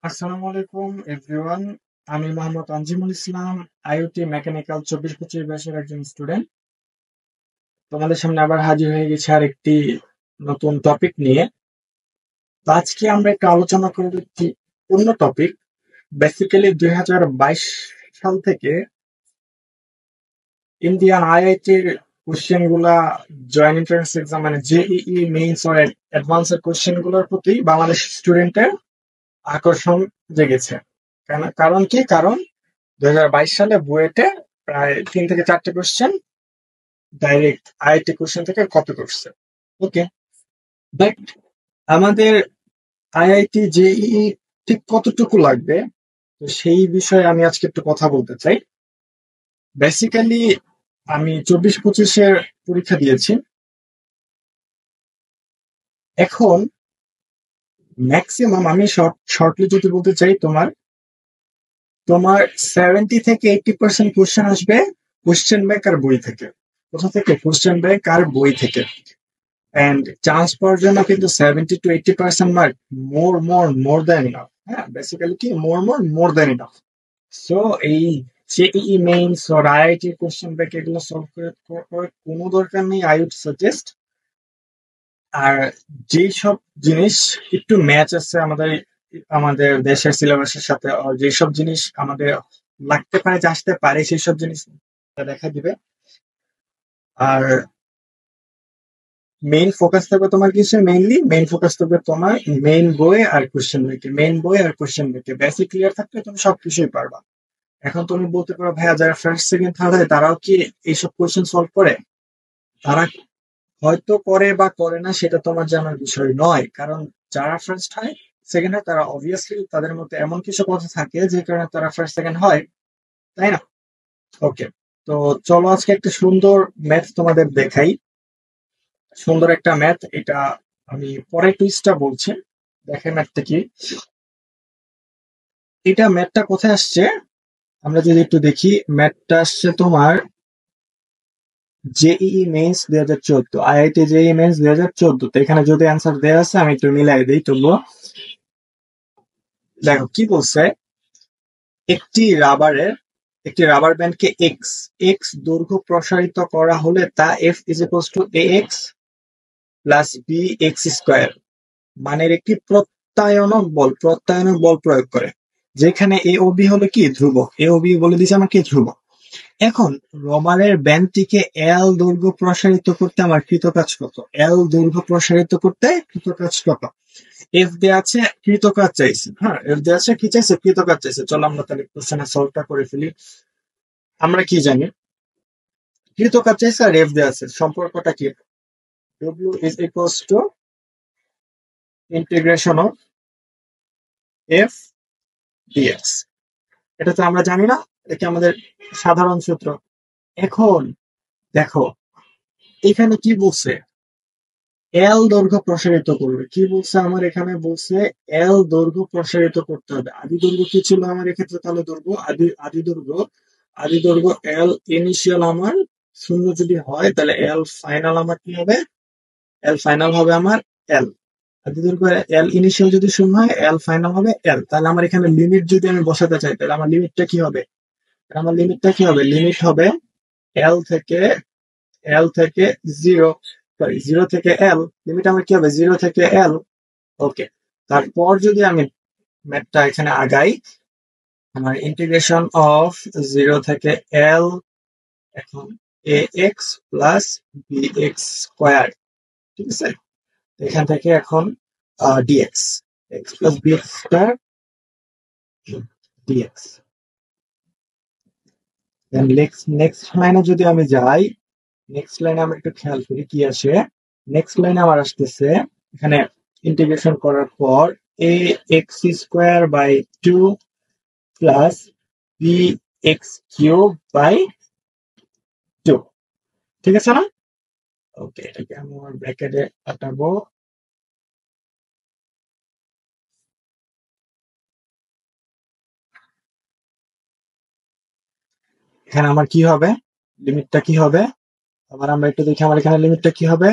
আসসালামু আলাইকুম এভরিওয়ান। আমি মোহাম্মদ আনজিমুল ইসলাম, আইওটি মেকানিক্যাল 24-25 ব্যাচের একজন স্টুডেন্ট। তোমাদের সামনে আবার হাজির হয়ে গেছে আর একটি নতুন টপিক নিয়ে। তো আজকে আমরা একটু আলোচনা করব একটি অন্য টপিক। বেসিক্যালি 2022 সাল থেকে ইন্ডিয়ান আইআইটির কোশ্চেন গুলা, জয়েন্ট এন্ট্রান্স এক্সাম মানে জেইই মেইনস ও অ্যাডভান্সের কোশ্চেন গুলোর প্রতি বাংলাদেশ স্টুডেন্টের আকর্ষণ জেগেছে। কারণ কি? কারণ 2022 সালে বুয়েটে প্রায় 3 থেকে 4টে কোশ্চেন ডাইরেক্ট আইআইটি কোশ্চেন থেকে কপি করছে। ওকে, বাট আমাদের আইআইটি জেইই ঠিক কতটুকু লাগবে, তো সেই বিষয়ে আমি আজকে একটু কথা বলতে চাই। বেসিক্যালি আমি 24-25-এর পরীক্ষা দিয়েছি। এখন ম্যাক্সিমাম আমি শর্টলি যদি বলতে চাই, তোমার তোমার 70 থেকে 80% কোশ্চেন আসবে কোশ্চেন ব্যাংক আর বই থেকে। কোথা থেকে? কোশ্চেন ব্যাংক আর বই থেকে। অ্যান্ড চান্স পাওয়ার জন্য কিন্তু 70 to 80% mark more than enough. হ্যাঁ, বেসিক্যালি কি মোর দ্যান ইনাফ। সো এই জেইই মেইনস ওর আইআইটি কোশ্চেন ব্যাংক এগুলো সলভ করে কোনো দরকার নেই, আই উড সাজেস্ট। আর যেই সব জিনিস একটু ম্যাচ আছে আমাদের আমাদের দেশের সিলেবাসের সাথে, আর যেসব জিনিস আমাদের লাগতে পারে, যে আসতে পারে, সেই সব জিনিস দেখা দিবে। আর মেইন ফোকাস থাকবে তোমার কিছু, মেইন ফোকাস থাকবে তোমার মেইন বই আর কোশ্চেন ব্যাংকে। বেসিক ক্লিয়ার থাকলে তুমি সবকিছুই পারবা। এখন তুমি বলতে পারো, ভাইয়া যারা ফার্স্ট সেকেন্ড থার্ড হয় তারাও কি এইসব কোশ্চেন সলভ করে? তারা হয়তো করে বা করে না, সেটা তোমার জানার বিষয় নয়। কারণ যারা ফার্স্ট হয় সেকেন্ড হয়, তারা অবভিয়াসলি তাদের মধ্যে এমন কিছু কথা থাকে যে কারণে তারা ফার্স্ট সেকেন্ড হয়, তাই না? ওকে, তো চলো আজকে একটা সুন্দর ম্যাথ তোমাদের দেখাই। সুন্দর একটা ম্যাথ, এটা আমি পরে টুইস্টটা বলছি। দেখেন ম্যাথটা কি। এটা ম্যাথটা কোথায় আসছে আমরা যদি একটু দেখি। ম্যাথটা আসছে তোমার JEE means 2014, IIT JEE means 2014। তো এখানে যদি অ্যান্সার দেওয়া আছে, আমি একটু মিলাই দিই তবুও। দেখো কি বলছে। একটি রাবার ব্যান্ডকে এক্স দৈর্ঘ্য প্রসারিত করা হলে তা F is equals to A x plus B x square মানের একটি প্রত্যায়নক বল প্রয়োগ করে, যেখানে এ ও বি হলো কি ধ্রুবক। এ ও বি বলে দিয়েছে আমাকে ধ্রুবক। এখন রবারের ব্যান্ডটিকে এল দৈর্ঘ্য প্রসারিত করতে আমার কৃতকাজ কত? এল দৈর্ঘ্য প্রসারিত করতে কৃতকাজ কত? এফ দেয়া আছে, কৃতকাজ চাইছে। হ্যাঁ, এফ দেয়া আছে, কি চাইছে? কৃতকাজ চাইছে। চলো আমরা তাহলে কোশ্চেনের সলভটা করে ফেলি। আমরা কি জানি? কৃতকাজ চাইছে আর এফ দেয়া আছে, সম্পর্কটা কি? W is equals to integration of F DX. এটা তো আমরা জানি না, এটা আমাদের সাধারণ সূত্র। এখন দেখো এখানে কি বলছে, এল দৈর্ঘ্য প্রসারিত করবে। কি বলছে আমার এখানে? বলছে এল দৈর্ঘ্য প্রসারিত করতে হবে। আদি দৈর্ঘ্য কি ছিল আমার এক্ষেত্রে? তাহলে দৈর্ঘ্য আদি দৈর্ঘ্য এল ইনিশিয়াল আমার 0 যদি হয়, তাহলে এল ফাইনাল আমার কি হবে? এল ফাইনাল হবে আমার এল। আদি দৈর্ঘ্য এল ইনিশিয়াল যদি 0 হয়, এল ফাইনাল হবে এল। তাহলে আমার এখানে লিমিট যদি আমি বসাতে চাই, তাহলে আমার লিমিটটা কি হবে? লিমিট হবে এল থেকে 0 থেকে এল। লিমিট আমার কি হবে? 0 থেকে এল। ওকে, তারপর যদি আমি ম্যাথটা এখানে আগাই, আমার ইন্টিগ্রেশন অফ 0 থেকে এল, এখন a x plus B x square. ঠিক আছে, এখান থেকে এখন dx, x plus B x square dx. Next লাইনে যদি আমি যাই, নেক্সট লাইনে আমরা একটু খেয়াল করি কি আসে। নেক্সট লাইনে আমার আসতেছে, এখানে ইন্টিগ্রেশন করার পর a x square by 2 plus B x cube by 2। ঠিক আছে না? ওকে, এটাকে আমার ব্র্যাকেটে কাটাবো। এখানে আমার কি হবে? লিমিটটা কি হবে? আবার আমরা একটু দেখি আমার এখানে লিমিটটা কি হবে।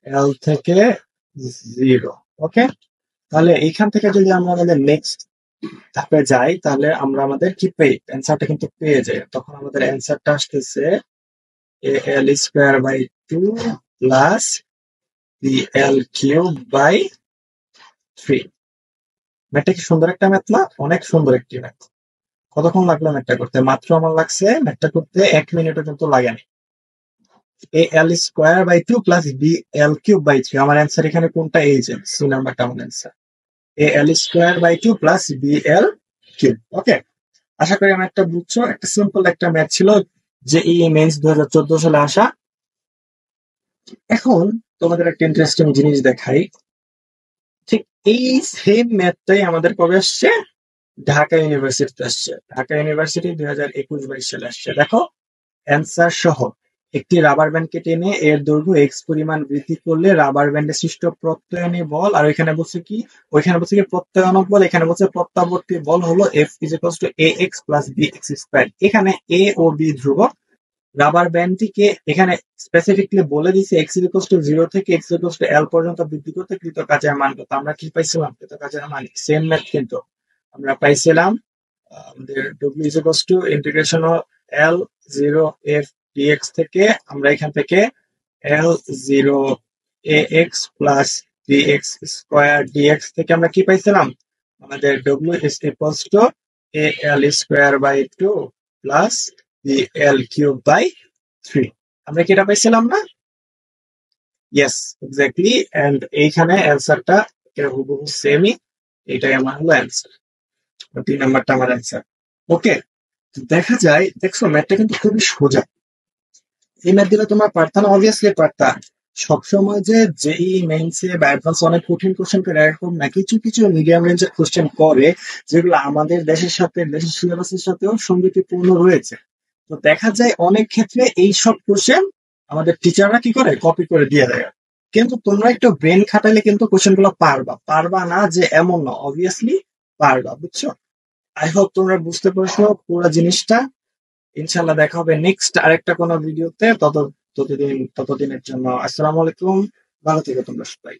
এল থেকে 0। ওকে, তাহলে এইখান থেকে যদি আমরা আমাদের নেক্সট ধাপে যাই, তাহলে আমরা আমাদের কি পেই, অ্যান্সারটা কিন্তু পেয়ে যাই। তখন আমাদের অ্যান্সারটা আসতেছে l square by 2 plus l cube by 3। ম্যাথটা কি সুন্দর একটা ম্যাথ না? অনেক সুন্দর একটি ম্যাথ। কতক্ষণ লাগলো ম্যাথটা করতে? মাত্র আমার লাগছে ম্যাথটা করতে 1 মিনিটও কিন্তু লাগেনি। A l square by 2 plus b l cube by 3। আমার অ্যান্সার এখানে কোনটা? এই যে সি নাম্বারটা আমার answer. A l square by 2 plus b l cube. Okay, আশা করি আমার একটা বুঝছো। একটা সিম্পল একটা ম্যাথ ছিল, যে এই মেন্স 2014 সালে আসা। এখন তোমাদের একটা ইন্টারেস্টিং জিনিস দেখাই। ঠিক এই সেম ম্যাথটাই আমাদের কবে আসছে? ঢাকা ইউনিভার্সিটিতে আসছে। ঢাকা ইউনিভার্সিটি 2021-22 সালে আসছে। দেখো অ্যান্সার সহ, একটি রাবার ব্যান্ডকে টেনে এর দৈর্ঘ্য এক্স পরিমাণ বৃদ্ধি করলে রাবার ব্যান্ডে সৃষ্ট প্রত্যয়নী বল, আর ওইখানে বলছে কি, ওইখানে বলছে কি প্রত্যয়নক বল, এখানে বলছে প্রত্যাবর্তী বল হলো F is equals to A x plus B x square. এখানে এ ও বি ধ্রুবক। রাবার ব্যান্ডটিকে এখানে স্পেসিফিকলি বলে দিছে এক্স ইজ ইকুয়ালস টু 0 থেকে এক্স ইজ ইকুয়ালস টু এল পর্যন্ত বৃদ্ধি করতে কৃত কাজের মান কত। আমরা কি পাইছিলাম? কৃত কাজের মান সেম ম্যাথ, কিন্তু আমরা পাইছিলাম আমাদের W is equals to integration of l 0 f dx থেকে আমরা এখান থেকে l 0 a x plus dx square dx থেকে আমরা কি পাইছিলাম? আমাদের W is equals to a l square by 2 plus b l cube by 3। আমরা কি এটা পাইছিলাম না? Yes, exactly. এন্ড এইখানে অ্যান্সারটা হুবহু সেমই। এটাই আমার হলো অ্যান্সার। 3 নাম্বারটা আমার অ্যান্সার। ওকে, দেখা যায়, দেখছো ম্যাথটা কিন্তু খুবই সোজা। এই ম্যাথ দিলে তোমরা পারতা না? অবভিয়াসলি পারতা। সবসময় যে জেই মেইনসে বা অ্যাডভান্স অনেক কঠিন কোশ্চেন করে এরকম না, কিছু কিছু মিডিয়াম রেঞ্জের কোশ্চেন করে যেগুলো আমাদের দেশের সাথে, দেশের সিলেবাসের সাথেও সঙ্গতিপূর্ণ রয়েছে। তো দেখা যায় অনেক ক্ষেত্রে এই সব কোশ্চেন আমাদের টিচাররা কি করে, কপি করে দিয়ে দেয়। কিন্তু তোমরা একটু ব্রেন খাটালে কিন্তু কোশ্চেন গুলো পারবা। পারবা না যে এমন না, অবভিয়াসলি পারবা। বুঝছো? আই হোপ তোমরা বুঝতে পারছো পুরো জিনিসটা। ইনশাল্লাহ দেখা হবে নেক্সট আরেকটা কোনো ভিডিওতে। ততদিনের জন্য আসসালামু আলাইকুম। ভালো থেকো তোমরা সবাই।